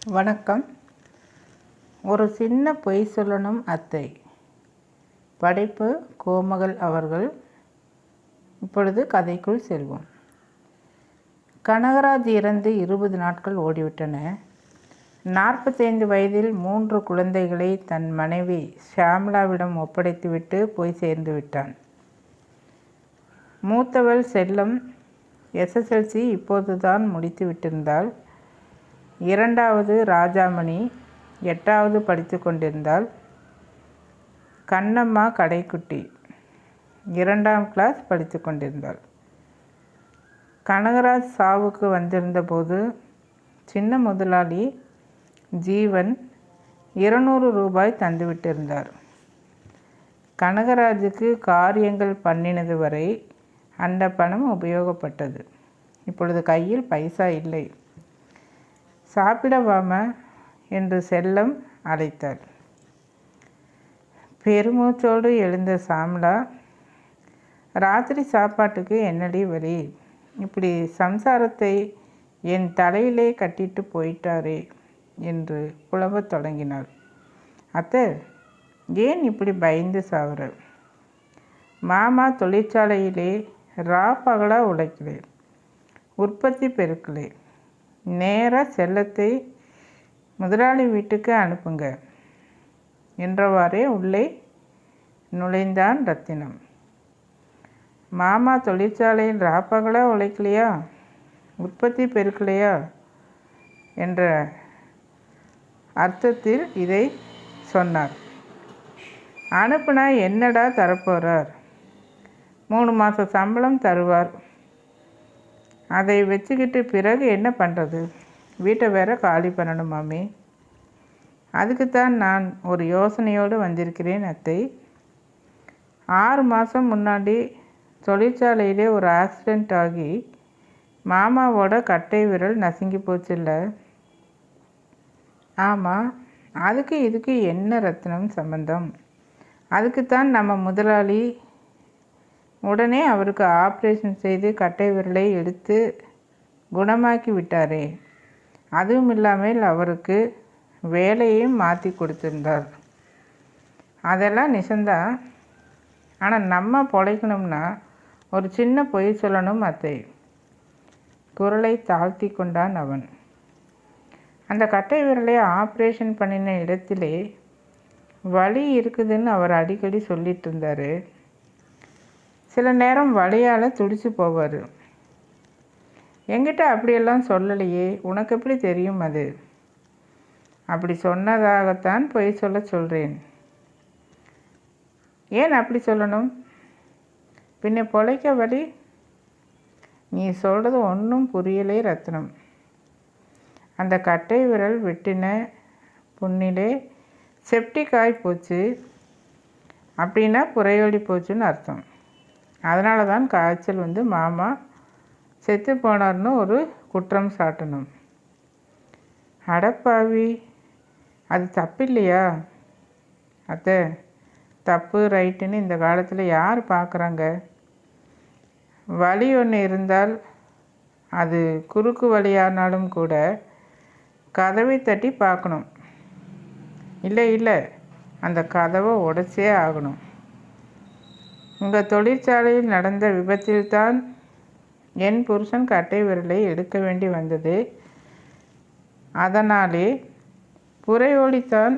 வணக்கம். ஒரு சின்ன பொய் சொல்லணும் அத்தை. படைப்பு கோமகள் அவர்கள். இப்பொழுது கதைக்குள் செல்வோம். கனகராஜ் இறந்து 20 நாட்கள் ஓடிவிட்டன. 45 வயதில் 3 குழந்தைகளை தன் மனைவி ஷியாமளாவிடம் ஒப்படைத்துவிட்டு போய் சேர்ந்து விட்டான். மூத்தவள் செல்லம் SSLC இப்போதுதான் முடித்து விட்டிருந்தாள். இரண்டாவது ராஜாமணி 8வது படித்து கொண்டிருந்தாள். கண்ணம்மா கடைக்குட்டி 2ஆம் கிளாஸ் படித்து கொண்டிருந்தாள். கனகராஜ் சாவுக்கு வந்திருந்த போது சின்ன முதலாளி ஜீவன் 200 ரூபாய் தந்துவிட்டிருந்தார். கனகராஜுக்கு காரியங்கள் பண்ணினது வரை அந்த பணம் உபயோகப்பட்டது. இப்பொழுது கையில் பைசா இல்லை. சாப்பிடவாம என்று செல்லம் அழைத்தாள். பெருமூச்சோடு எழுந்த சாமலா, ராத்திரி சாப்பாட்டுக்கு என்னடி வழி? இப்படி சம்சாரத்தை என் தலையிலே கட்டிட்டு போயிட்டாரே என்று புலம்பத் தொடங்கினாள். அத்தை, ஏன் இப்படி பயந்து சாவுற? மாமா தொழிற்சாலையிலே பகலாக உழைக்கலே, உற்பத்தி பெருக்கலே. நேராக செல்லத்தை முதலாளி வீட்டுக்கு அனுப்புங்க என்றவாறே உள்ளே நுழைந்தான் ரத்தினம். மாமா தொழிற்சாலையில் பகலாக உழைக்கலையா, உற்பத்தி பெருக்கலையா என்ற அர்த்தத்தில் இதை சொன்னார். அனுப்புனா என்னடா தரப்போகிறார்? 3 மாத சம்பளம் தருவார். அதை வச்சுக்கிட்டு பிறகு என்ன பண்ணுறது? வீட்டை வேற காலி பண்ணணும் மாமி. அதுக்குத்தான் நான் ஒரு யோசனையோடு வந்திருக்கிறேன் அத்தை. 6 மாதம் முன்னாடி தொழிற்சாலையிலே ஒரு ஆக்சிடெண்ட் ஆகி மாமாவோட கட்டை விரல் நசுங்கி போச்சுல்ல? ஆமாம். அதுக்கு இதுக்கு என்ன ரத்னம் சம்பந்தம்? அதுக்குத்தான் நம்ம முதலாளி உடனே அவருக்கு ஆப்ரேஷன் செய்து கட்டை விரலை எடுத்து குணமாக்கி விட்டாரே. அதுவும் இல்லாமல் அவருக்கு வேலையையும் மாற்றி கொடுத்துருந்தார். அதெல்லாம் நிஜம்தான். ஆனால் நம்ம பொழைக்கணும்னா ஒரு சின்ன பொய் சொல்லணும் அத்தை. குரலை தாழ்த்தி கொண்டான் அவன். அந்த கட்டை விரலை ஆப்ரேஷன் பண்ணின இடத்திலே வலி இருக்குதுன்னு அவர் அடிக்கடி சொல்லிட்டு இருந்தார். சில நேரம் வலியால் துடிச்சு போவார். என்கிட்ட அப்படியெல்லாம் சொல்லலையே, உனக்கு எப்படி தெரியும்? அது அப்படி சொன்னதாகத்தான் பொய் சொல்கிறேன். ஏன் அப்படி சொல்லணும்? பின்ன பொழைக்க வழி? நீ சொல்கிறது ஒன்றும் புரியலே ரத்னம். அந்த கட்டை விரல் வெட்டின புண்ணிலே செப்டிக் ஆகி போச்சு அப்படின்னா புறையோடி போச்சுன்னு அர்த்தம். அதனால தான் காய்ச்சல் வந்து மாமா செத்து போனார்னு ஒரு குற்றம் சாட்டணும். அடப்பாவி, அது தப்பு இல்லையா அத்தை? தப்பு ரைட்டுன்னு இந்த காலத்தில் யார் பார்க்குறாங்க? வலி ஒன்று இருந்தால் அது குறுக்கு வலியானாலும் கூட கதவை தட்டி பார்க்கணும். இல்லை அந்த கதவை உடைச்சே ஆகணும். உங்கள் தொழிற்சாலையில் நடந்த விபத்தில்தான் என் புருஷன் கட்டை விரலை எடுக்க வேண்டி வந்தது. அதனாலே புறையோடித்தான்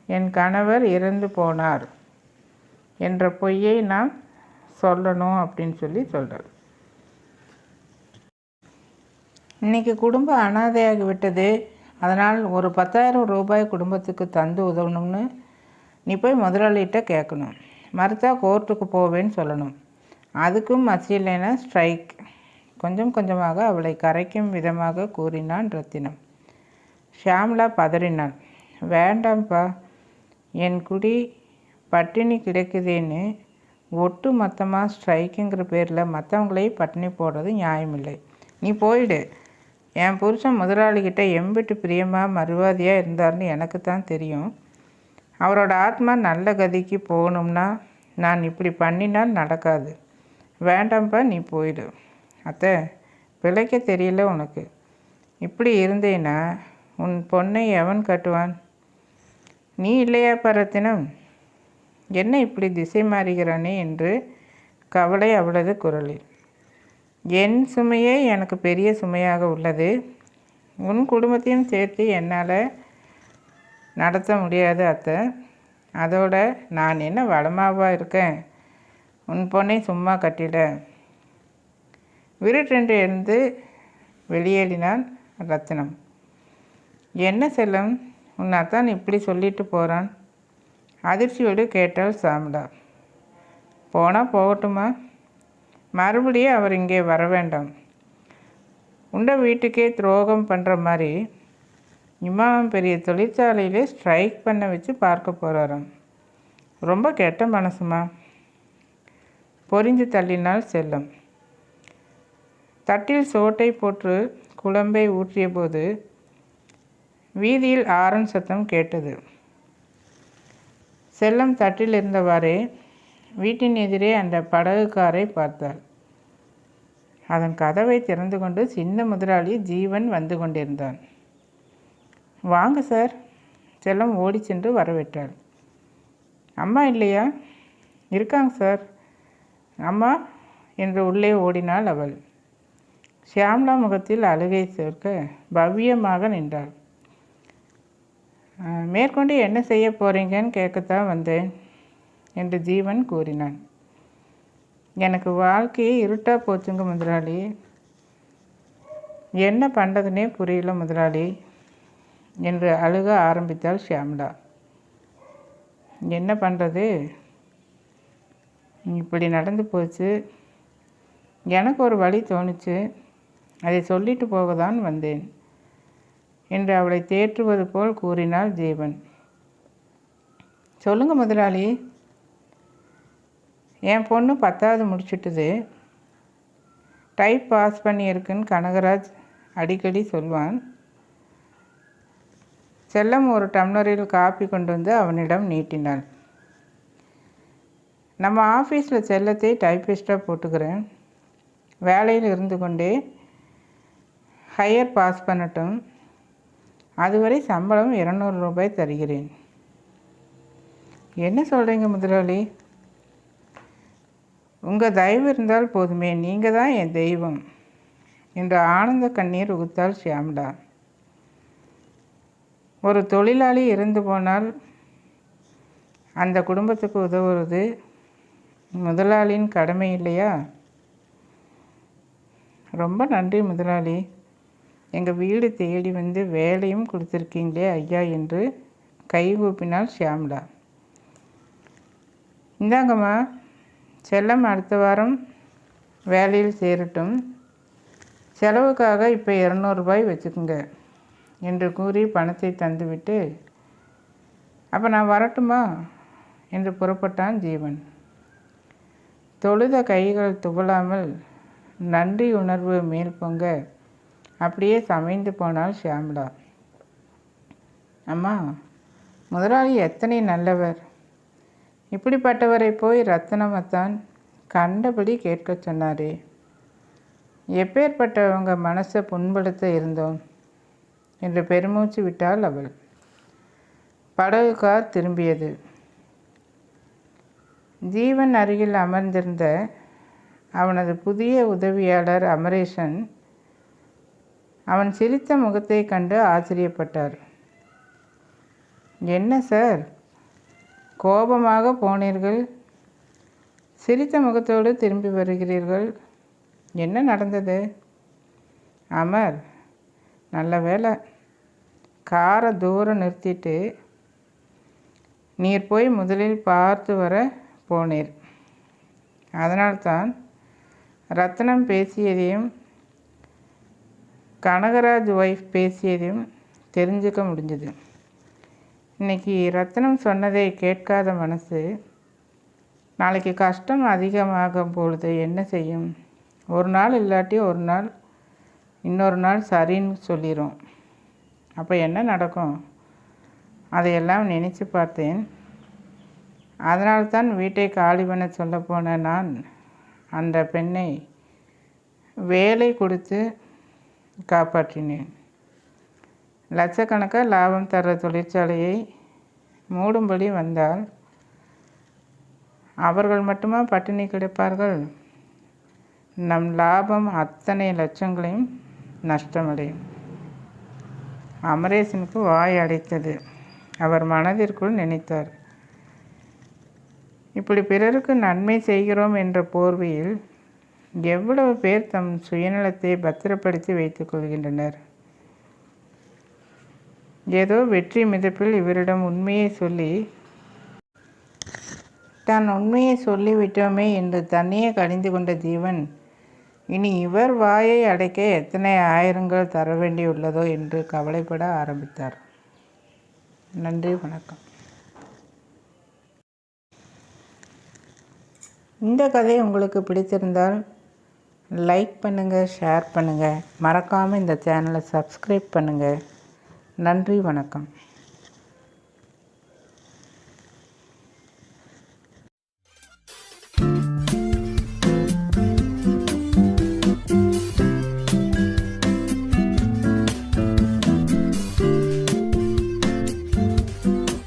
என் கணவர் இறந்து போனார் என்ற பொய்யை நான் சொல்லணும் அப்படின்னு சொல்கிறார். இன்றைக்கி குடும்பம் அனாதையாகிவிட்டது. அதனால் ஒரு 10,000 ரூபாய் குடும்பத்துக்கு தந்து உதவணும்னு நீ போய் முதலாளிகிட்ட கேட்கணும். மறுத்தா கோர்ட்டுக்கு போவேன்னு சொல்லணும். அதுக்கும் மசியலைன்னா ஸ்ட்ரைக். கொஞ்சம் கொஞ்சமாக அவளை கரைக்கும் விதமாக கூறினான் ரத்தினம். ஷியாமளா பதறினாள். வேண்டாம்ப்பா, என் குடி பட்டினி கிடக்குதேன்னு ஒட்டு மொத்தமாக ஸ்ட்ரைக்குங்கிற பேரில் மற்றவங்களே பட்டினி போடுறது நியாயமில்லை. நீ போயிடு. என் புருஷன் முதலாளிகிட்ட எம்பிட்டு பிரியமாக மறுவாதியாக இருந்தார்னு எனக்கு தான் தெரியும். அவரோட ஆத்மா நல்ல கதிக்கு போகணும்னா நான் இப்படி பண்ணினால் நடக்காது. வேண்டாம்ப்பா, நீ போயிடு. அத்தை, பிழைக்க தெரியல உனக்கு. இப்படி இருந்தேன்னா உன் பொண்ணை எவன் கட்டுவான்? நீ இல்லையாப்பா ரத்தினம்? என்ன இப்படி திசை மாறுகிறானே என்று கவலை அவளது குரலில். என் சுமையே எனக்கு பெரிய சுமையாக உள்ளது. உன் குடும்பத்தையும் சேர்த்து என்னால் நடத்த முடியாது அத்தை. அதோட நான் என்ன வளமாவா இருக்கேன்? உன் பொண்ணை சும்மா கட்டிட. விருட்டென்று எழுந்து வெளியேறினான் ரத்தினம். என்ன செல்லம், உன் அத்தான் இப்படி சொல்லிட்டு போகிறான்? அதிர்ச்சியோடு கேட்டாள் சாமலா. போனால் போகட்டுமா? மறுபடியும் அவர் இங்கே வர வேண்டாம். உண்ட வீட்டுக்கே துரோகம் பண்ணுற மாதிரி இம்மாவும் பெரிய தொழிற்சாலையிலே ஸ்ட்ரைக் பண்ண வச்சு பார்க்க போகிறாராம். ரொம்ப கெட்ட மனசுமா. பொரிஞ்சு தள்ளினாள் செல்லம். தட்டில் சோட்டை போட்டு குழம்பை ஊற்றிய போது வீதியில் ஆரன் சத்தம் கேட்டது. செல்லம் தட்டில் இருந்தவாறே வீட்டின் எதிரே அந்த படகுக்காரை பார்த்தாள். அதன் கதவை திறந்து கொண்டு சின்ன முதலாளி ஜீவன் வந்து கொண்டிருந்தான். வாங்க சார். செல்லம் ஓடி சென்று வரவேற்றாள். அம்மா இல்லையா? இருக்காங்க சார். அம்மா என்று உள்ளே ஓடினாள் அவள். ஷியாம்லா முகத்தில் அழுகை சேர்க்க பவ்யமாக நின்றாள். மேற்கொண்டு என்ன செய்ய போகிறீங்கன்னு கேட்கத்தான் வந்தேன் என்று ஜீவன் கூறினான். எனக்கு வாழ்க்கையே இருட்டாக போச்சுங்க முதலாளி. என்ன பண்ணுறதுனே புரியல முதலாளி என்று அழுக ஆரம்பித்தாள் ஷியாம்லா. என்ன பண்ணுறது, இப்படி நடந்து போச்சு. எனக்கு ஒரு வழி தோணுச்சு, அதை சொல்லிட்டு போக தான் வந்தேன் என்று அவளை தேற்றுவது போல் கூறினாள் ஜீவன். சொல்லுங்க முதலாளி. என் பொண்ணு 10வது முடிச்சுட்டுது. டைப் பாஸ் பண்ணியிருக்குன்னு கனகராஜ் அடிக்கடி சொல்வான். செல்லம் ஒரு டம்ளரில் காப்பி கொண்டு வந்து அவனிடம் நீட்டினாள். நம்ம ஆஃபீஸில் செல்லத்தை டைப்பிஸ்டாக போட்டுக்கிறேன். வேலையில் இருந்து கொண்டே ஹையர் பாஸ் பண்ணட்டும். அதுவரை சம்பளம் 200 ரூபாய் தருகிறேன். என்ன சொல்கிறீங்க முதலாளி? உங்கள் தயவு இருந்தால் போதுமே, நீங்கள் தான் என் தெய்வம் என்று ஆனந்த கண்ணீர் உகுத்தாள் ஷியாம்லா. ஒரு தொழிலாளி இறந்து போனால் அந்த குடும்பத்துக்கு உதவுவது முதலாளியின் கடமை இல்லையா? ரொம்ப நன்றி முதலாளி. எங்கள் வீடு தேடி வந்து வேலையும் கொடுத்துருக்கீங்களே ஐயா என்று கைகூப்பினாள் ஷியாம்லா. இந்தாங்கம்மா, செல்லம் அடுத்த வாரம் வேலையில் சேரட்டும். செலவுக்காக இப்போ 200 ரூபாய் வச்சுக்கோங்க என்று கூறி பணத்தை தந்துவிட்டு, அப்போ நான் வரட்டுமா என்று புறப்பட்டான் ஜீவன். தொழுத கைகள் துவளாமல் நன்றி உணர்வு மேல் பொங்க அப்படியே சமைந்து போனாள் ஷியாம்லா. அம்மா, முதலாளி எத்தனை நல்லவர். இப்படிப்பட்டவரை போய் ரத்தினமத்தான் கண்டபடி கேட்க சொன்னாரே. எப்பேற்பட்டவங்க மனசை புண்படுத்த இருந்தோம் என்று பெருமூச்சு விட்டாள் அவள். படகு கார் திரும்பியது. ஜீவன் அருகில் அமர்ந்திருந்த அவனது புதிய உதவியாளர் அமரேசன் அவன் சிரித்த முகத்தை கண்டு ஆச்சரியப்பட்டார். என்ன சார், கோபமாக போனீர்கள், சிரித்த முகத்தோடு திரும்பி வருகிறீர்கள். என்ன நடந்தது? அமர், நல்ல வேலை, காரை தூரம் நிறுத்திட்டு நீர் போய் முதலில் பார்த்து வர போனீர். அதனால்தான் ரத்னம் பேசியதையும் கனகராஜ் ஒய்ஃப் பேசியதையும் தெரிஞ்சுக்க முடிஞ்சது. இன்றைக்கி ரத்னம் சொன்னதை கேட்காத மனசு நாளைக்கு கஷ்டம் அதிகமாகும் பொழுது என்ன செய்யும்? ஒரு நாள் இல்லாட்டி ஒரு நாள் இன்னொரு நாள் சரின்னு சொல்லிடும். அப்போ என்ன நடக்கும்? அதையெல்லாம் நினச்சி பார்த்தேன். அதனால்தான் வீட்டை காலி பண்ண சொல்ல போன நான் அந்த பெண்ணை வேலை கொடுத்து காப்பாற்றினேன். லட்சக்கணக்காக லாபம் தர்ற தொழிற்சாலையை மூடும்படி வந்தால் அவர்கள் மட்டுமா பட்டினி கிடப்பார்கள்? நம் லாபம் அத்தனை லட்சங்களையும் நஷ்டமடையும். அமரேசனுக்கு வாய் அடைத்தது. அவர் மனதிற்குள் நினைத்தார், இப்படி பிறருக்கு நன்மை செய்கிறோம் என்ற போர்வையில் எவ்வளவு பேர் தம் சுயநலத்தை பத்திரப்படுத்தி வைத்துக் கொள்கின்றனர். ஏதோ வெற்றி மிதப்பில் இவரிடம் உண்மையை சொல்லி தான் உண்மையை சொல்லிவிட்டோமே என்று தன்னையே கடிந்து கொண்ட ஜீவன் இனி இவர் வாயை அடைக்க எத்தனை ஆயிரங்கள் தர வேண்டியுள்ளதோ என்று கவலைப்பட ஆரம்பித்தார். நன்றி, வணக்கம். இந்த கதை உங்களுக்கு பிடித்திருந்தால் லைக் பண்ணுங்கள், ஷேர் பண்ணுங்கள், மறக்காமல் இந்த சேனலை சப்ஸ்கிரைப் பண்ணுங்கள். நன்றி, வணக்கம்.